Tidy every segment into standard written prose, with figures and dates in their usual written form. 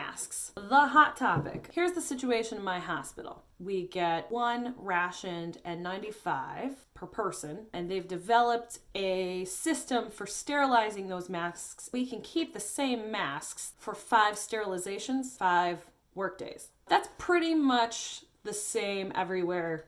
masks, the hot topic. Here's the situation in my hospital. We get one rationed N95 per person, and they've developed a system for sterilizing those masks. We can keep the same masks for 5 sterilizations, 5 work days. That's pretty much the same everywhere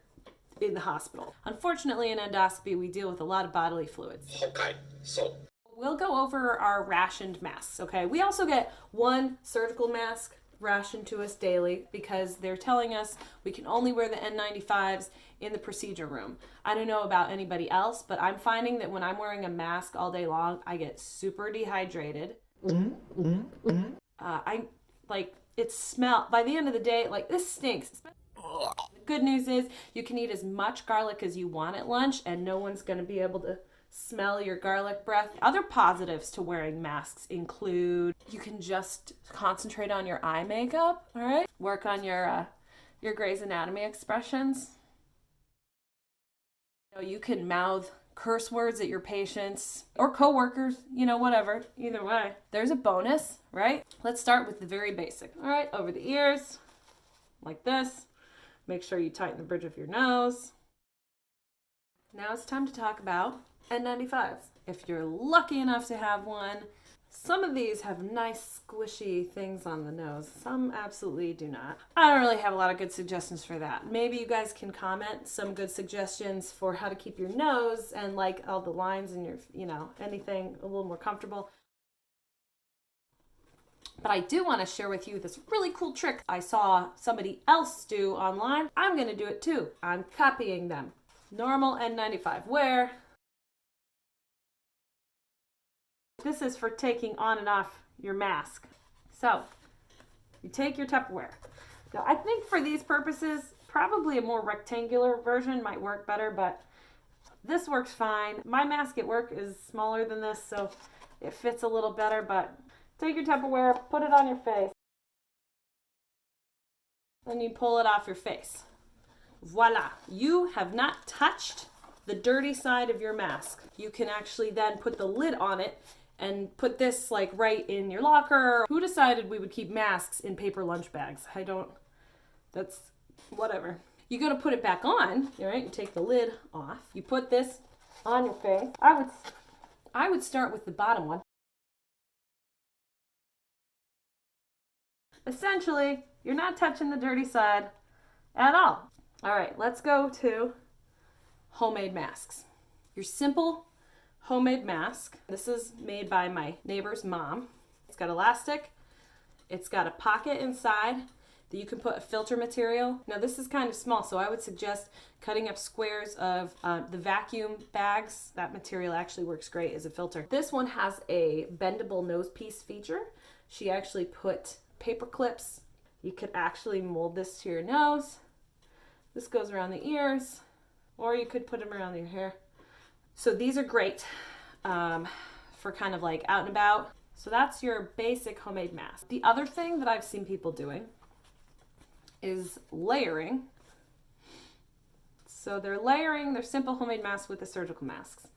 in the hospital. Unfortunately, in endoscopy, we deal with a lot of bodily fluids. Okay, so we'll go over our rationed masks, okay? We also get one surgical mask rationed to us daily because they're telling us we can only wear the N95s in the procedure room. I don't know about anybody else, but I'm finding that when I'm wearing a mask all day long, I get super dehydrated. By the end of the day, like, this stinks. The good news is you can eat as much garlic as you want at lunch and no one's going to be able to smell your garlic breath. Other positives to wearing masks include you can just concentrate on your eye makeup, all right? Work on your Grey's Anatomy expressions. You can mouth curse words at your patients or coworkers, whatever. Either way, there's a bonus, right? Let's start with the very basic. All right, over the ears, like this. Make sure you tighten the bridge of your nose. Now it's time to talk about N95s. If you're lucky enough to have one, some of these have nice squishy things on the nose. Some absolutely do not. I don't really have a lot of good suggestions for that. Maybe you guys can comment some good suggestions for how to keep your nose and like all the lines in your, anything a little more comfortable. But I do want to share with you this really cool trick I saw somebody else do online. I'm going to do it too. I'm copying them. Normal N95 wear. This is for taking on and off your mask. So, you take your Tupperware. Now, I think for these purposes, probably a more rectangular version might work better, but this works fine. My mask at work is smaller than this, so it fits a little better, but take your Tupperware, put it on your face, then you pull it off your face. Voila! You have not touched the dirty side of your mask. You can actually then put the lid on it and put this like right in your locker. Who decided we would keep masks in paper lunch bags? That's whatever. You go to put it back on, right? You take the lid off. You put this on your face. I would start with the bottom one. Essentially, you're not touching the dirty side at all. All right, let's go to homemade masks. Your simple homemade mask. This is made by my neighbor's mom. It's got elastic. It's got a pocket inside that you can put a filter material. Now this is kind of small, so I would suggest cutting up squares of the vacuum bags. That material actually works great as a filter. This one has a bendable nose piece feature. She actually put paper clips. You could actually mold this to your nose. This goes around the ears, or you could put them around your hair. So these are great for kind of like out and about. So that's your basic homemade mask. The other thing that I've seen people doing is layering. So they're layering their simple homemade masks with the surgical masks.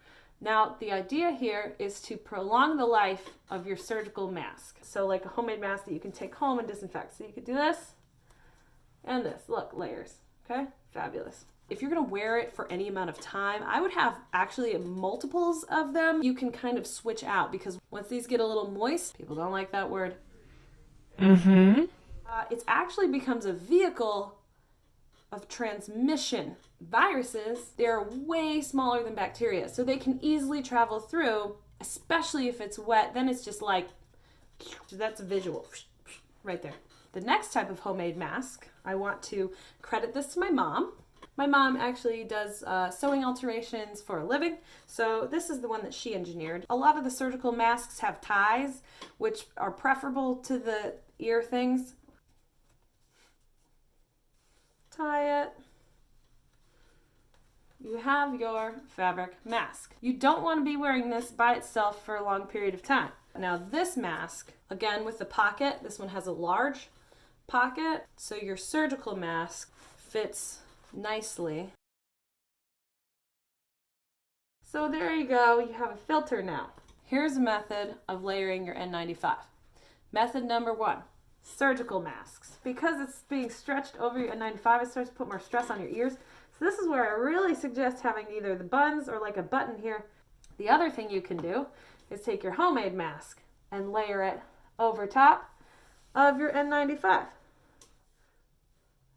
Now, the idea here is to prolong the life of your surgical mask. So like a homemade mask that you can take home and disinfect. So you could do this and this. Look, layers. Okay? Fabulous. If you're going to wear it for any amount of time, I would have actually multiples of them. You can kind of switch out because once these get a little moist, people don't like that word. It actually becomes a vehicle of transmission. Viruses, they're way smaller than bacteria, so they can easily travel through, especially if it's wet. Then it's just like, that's a visual right there. The next type of homemade mask, I want to credit this to my mom. My mom actually does sewing alterations for a living, so this is the one that she engineered. A lot of the surgical masks have ties, which are preferable to the ear things. Tie it. You have your fabric mask. You don't want to be wearing this by itself for a long period of time. Now this mask, again with the pocket, this one has a large pocket, so your surgical mask fits nicely. So there you go, you have a filter now. Here's a method of layering your N95. Method number 1, surgical masks. Because it's being stretched over your N95, it starts to put more stress on your ears. So this is where I really suggest having either the buns or like a button here. The other thing you can do is take your homemade mask and layer it over top of your N95.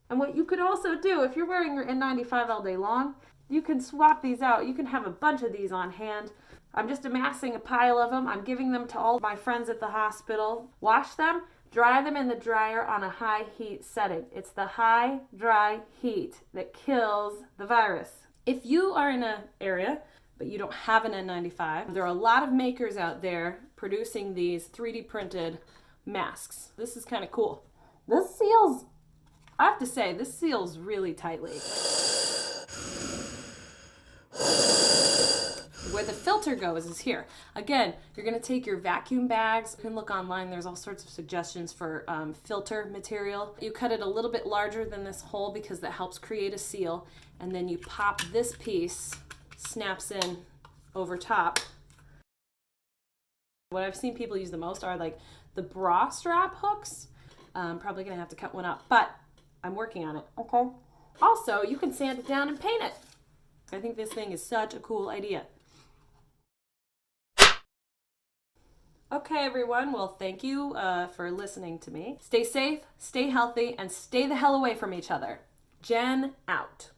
And what you could also do, if you're wearing your N95 all day long, you can swap these out. You can have a bunch of these on hand. I'm just amassing a pile of them. I'm giving them to all my friends at the hospital. Wash them, dry them in the dryer on a high heat setting. It's the high, dry heat that kills the virus. If you are in an area, but you don't have an N95, there are a lot of makers out there producing these 3D printed masks. This is kind of cool. This seals, I have to say, this seals really tightly. Where the filter goes is here. Again, you're going to take your vacuum bags. You can look online. There's all sorts of suggestions for filter material. You cut it a little bit larger than this hole because that helps create a seal. And then you pop this piece, snaps in over top. What I've seen people use the most are like the bra strap hooks. Probably going to have to cut one up, but I'm working on it. Okay. Also, you can sand it down and paint it. I think this thing is such a cool idea. Okay, everyone. Well, thank you for listening to me. Stay safe, stay healthy, and stay the hell away from each other. Jen out.